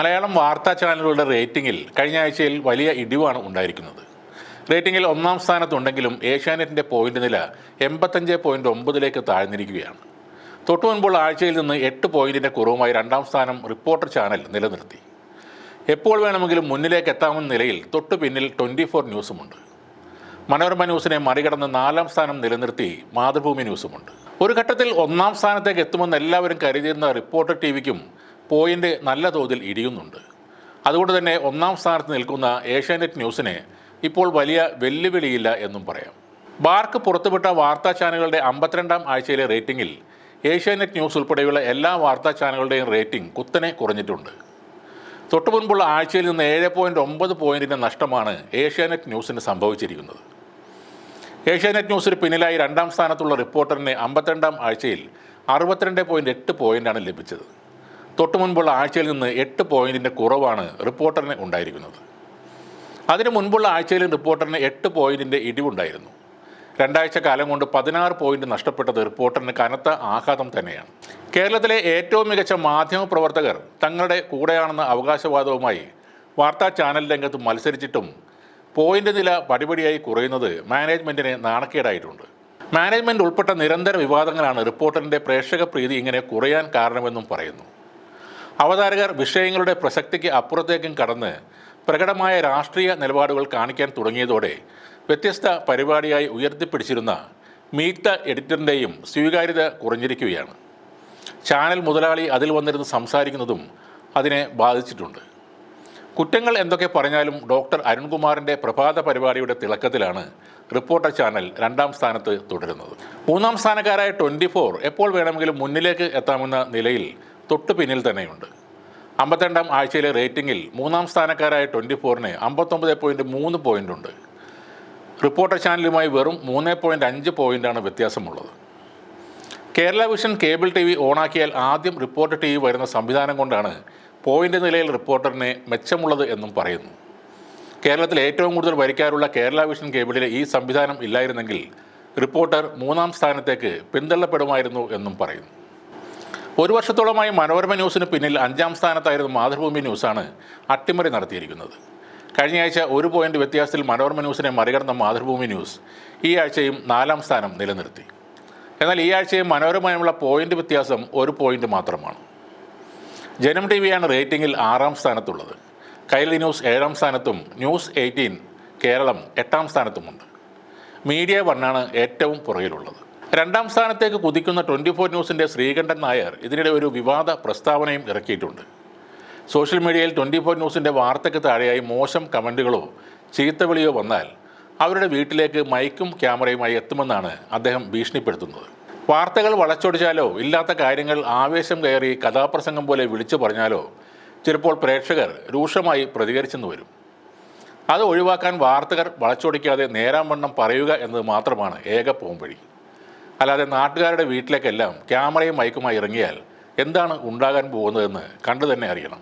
മലയാളം വാർത്താ ചാനലുകളുടെ റേറ്റിംഗിൽ കഴിഞ്ഞ ആഴ്ചയിൽ വലിയ ഇടിവാണ് ഉണ്ടായിരിക്കുന്നത്. റേറ്റിംഗിൽ ഒന്നാം സ്ഥാനത്തുണ്ടെങ്കിലും ഏഷ്യാനെറ്റിൻ്റെ പോയിന്റ് നില 85.9 താഴ്ന്നിരിക്കുകയാണ്. തൊട്ടു മുൻപുള്ള ആഴ്ചയിൽ നിന്ന് 8 പോയിന്റിൻ്റെ കുറവുമായി രണ്ടാം സ്ഥാനം റിപ്പോർട്ടർ ചാനൽ നിലനിർത്തി. എപ്പോൾ വേണമെങ്കിലും മുന്നിലേക്ക് എത്താമെന്ന നിലയിൽ തൊട്ടു പിന്നിൽ 24 ന്യൂസുമുണ്ട്. മനോരമ ന്യൂസിനെ മറികടന്ന് 4-ാം സ്ഥാനം നിലനിർത്തി മാതൃഭൂമി ന്യൂസുമുണ്ട്. ഒരു ഘട്ടത്തിൽ ഒന്നാം സ്ഥാനത്തേക്ക് എത്തുമെന്ന് എല്ലാവരും കരുതിയിരുന്ന റിപ്പോർട്ടർ ടിവിക്കും പോയിന്റ് നല്ല തോതിൽ ഇടിയുന്നുണ്ട്. അതുകൊണ്ട് തന്നെ ഒന്നാം സ്ഥാനത്ത് നിൽക്കുന്ന ഏഷ്യാനെറ്റ് ന്യൂസിന് ഇപ്പോൾ വലിയ വെല്ലുവിളിയില്ല എന്നും പറയാം. ബാർക്ക് പുറത്തുവിട്ട വാർത്താ ചാനലുകളുടെ 52-ാം ആഴ്ചയിലെ റേറ്റിംഗിൽ ഏഷ്യാനെറ്റ് ന്യൂസ് ഉൾപ്പെടെയുള്ള എല്ലാ വാർത്താ ചാനലുകളുടെയും റേറ്റിംഗ് കുത്തനെ കുറഞ്ഞിട്ടുണ്ട്. തൊട്ടു മുൻപുള്ള ആഴ്ചയിൽ നിന്ന് 7.9 പോയിന്റിൻ്റെ നഷ്ടമാണ് ഏഷ്യാനെറ്റ് ന്യൂസിന് സംഭവിച്ചിരിക്കുന്നത്. ഏഷ്യാനെറ്റ് ന്യൂസിന് പിന്നിലായി രണ്ടാം സ്ഥാനത്തുള്ള റിപ്പോർട്ടറിന് 52-ാം ആഴ്ചയിൽ 62.8 പോയിന്റാണ് ലഭിച്ചത്. തൊട്ടു മുൻപുള്ള ആഴ്ചയിൽ നിന്ന് 8 പോയിന്റിൻ്റെ കുറവാണ് റിപ്പോർട്ടറിന് ഉണ്ടായിരിക്കുന്നത്. അതിന് മുൻപുള്ള ആഴ്ചയിൽ റിപ്പോർട്ടറിന് 8 പോയിന്റിൻ്റെ ഇടിവുണ്ടായിരുന്നു. 2 ആഴ്ച കാലം കൊണ്ട് 16 പോയിന്റ് നഷ്ടപ്പെട്ടത് റിപ്പോർട്ടറിന് കനത്ത ആഘാതം തന്നെയാണ്. കേരളത്തിലെ ഏറ്റവും മികച്ച മാധ്യമപ്രവർത്തകർ തങ്ങളുടെ കൂടെയാണെന്ന അവകാശവാദവുമായി വാർത്താ ചാനൽ രംഗത്ത് മത്സരിച്ചിട്ടും പോയിന്റ് നില പടിപടിയായി കുറയുന്നത് മാനേജ്മെൻറ്റിന് നാണക്കേടായിട്ടുണ്ട്. മാനേജ്മെൻറ്റ് ഉൾപ്പെട്ട നിരന്തര വിവാദങ്ങളാണ് റിപ്പോർട്ടറിൻ്റെ പ്രേക്ഷക പ്രീതി ഇങ്ങനെ കുറയാൻ കാരണമെന്നും പറയുന്നു. അവതാരകർ വിഷയങ്ങളുടെ പ്രസക്തിക്ക് അപ്പുറത്തേക്കും കടന്ന് പ്രകടമായ രാഷ്ട്രീയ നിലപാടുകൾ കാണിക്കാൻ തുടങ്ങിയതോടെ വ്യത്യസ്ത പരിപാടിയായി ഉയർത്തിപ്പിടിച്ചിരുന്ന മീറ്റ് ദ എഡിറ്ററിൻ്റെയും സ്വീകാര്യത കുറഞ്ഞിരിക്കുകയാണ്. ചാനൽ മുതലാളി അതിൽ വന്നിരുന്ന് സംസാരിക്കുന്നതും അതിനെ ബാധിച്ചിട്ടുണ്ട്. കുറ്റങ്ങൾ എന്തൊക്കെ പറഞ്ഞാലും ഡോക്ടർ അരുൺകുമാറിൻ്റെ പ്രഭാത പരിപാടിയുടെ തിളക്കത്തിലാണ് റിപ്പോർട്ടർ ചാനൽ 2-ാം സ്ഥാനത്ത് തുടരുന്നത്. 3-ാം സ്ഥാനക്കാരായ 24 എപ്പോൾ വേണമെങ്കിലും മുന്നിലേക്ക് എത്താമെന്ന നിലയിൽ തൊട്ടു പിന്നിൽ തന്നെയുണ്ട്. 52-ാം ആഴ്ചയിലെ റേറ്റിംഗിൽ 3-ാം സ്ഥാനക്കാരായ 24-ന് 59.3 പോയിൻ്റുണ്ട്. റിപ്പോർട്ടർ ചാനലുമായി വെറും 3.5 പോയിൻ്റാണ് വ്യത്യാസമുള്ളത്. Kerala vision cable T V ഓണാക്കിയാൽ ആദ്യം റിപ്പോർട്ടർ ടി വി വരുന്ന സംവിധാനം കൊണ്ടാണ് പോയിൻ്റ് നിലയിൽ റിപ്പോർട്ടറിന് മെച്ചമുള്ളത് എന്നും പറയുന്നു. കേരളത്തിൽ ഏറ്റവും കൂടുതൽ വരിക്കാറുള്ള കേരള വിഷൻ കേബിളിലെ ഈ സംവിധാനം ഇല്ലായിരുന്നെങ്കിൽ റിപ്പോർട്ടർ 3-ാം സ്ഥാനത്തേക്ക് പിന്തള്ളപ്പെടുമായിരുന്നു എന്നും പറയുന്നു. 1 വർഷത്തോളമായി മനോരമ ന്യൂസിന് പിന്നിൽ 5-ാം സ്ഥാനത്തായിരുന്ന മാതൃഭൂമി ന്യൂസാണ് അട്ടിമറി നടത്തിയിരിക്കുന്നത്. കഴിഞ്ഞ ആഴ്ച 1 പോയിന്റ് വ്യത്യാസത്തിൽ മനോരമ ന്യൂസിനെ മറികടന്ന മാതൃഭൂമി ന്യൂസ് ഈ ആഴ്ചയും 4-ാം സ്ഥാനം നിലനിർത്തി. എന്നാൽ ഈ ആഴ്ചയും മനോരമയുമുള്ള പോയിന്റ് വ്യത്യാസം 1 പോയിന്റ് മാത്രമാണ്. ജനം ടി വിയാണ് റേറ്റിംഗിൽ 6-ാം സ്ഥാനത്തുള്ളത്. കൈരളി ന്യൂസ് 7-ാം സ്ഥാനത്തും ന്യൂസ് 18 കേരളം 8-ാം സ്ഥാനത്തുമുണ്ട്. മീഡിയ വണ്ണാണ് ഏറ്റവും പുറകിലുള്ളത്. 2-ാം സ്ഥാനത്തേക്ക് കുതിക്കുന്ന 24 ന്യൂസിൻ്റെ ശ്രീകണ്ഠൻ നായർ ഇതിനിടെ ഒരു വിവാദ പ്രസ്താവനയും ഇറക്കിയിട്ടുണ്ട്. സോഷ്യൽ മീഡിയയിൽ 24 ന്യൂസിൻ്റെ വാർത്തയ്ക്ക് താഴെയായി മോശം കമൻറ്റുകളോ ചീത്തവിളിയോ വന്നാൽ അവരുടെ വീട്ടിലേക്ക് മൈക്കും ക്യാമറയുമായി എത്തുമെന്നാണ് അദ്ദേഹം ഭീഷണിപ്പെടുത്തുന്നത്. വാർത്തകൾ വളച്ചൊടിച്ചാലോ ഇല്ലാത്ത കാര്യങ്ങൾ ആവേശം കയറി കഥാപ്രസംഗം പോലെ വിളിച്ചു പറഞ്ഞാലോ ചിലപ്പോൾ പ്രേക്ഷകർ രൂക്ഷമായി പ്രതികരിച്ചെന്ന് വരും. അത് ഒഴിവാക്കാൻ വാർത്തകൾ വളച്ചൊടിക്കാതെ നേരാംവണ്ണം പറയുക എന്നത് മാത്രമാണ് ഏക പോംവഴി. അല്ലാതെ നാട്ടുകാരുടെ വീട്ടിലേക്കെല്ലാം ക്യാമറയും മൈക്കുമായി ഇറങ്ങിയാൽ എന്താണ് ഉണ്ടാകാൻ പോകുന്നതെന്ന് കണ്ടു തന്നെ അറിയണം.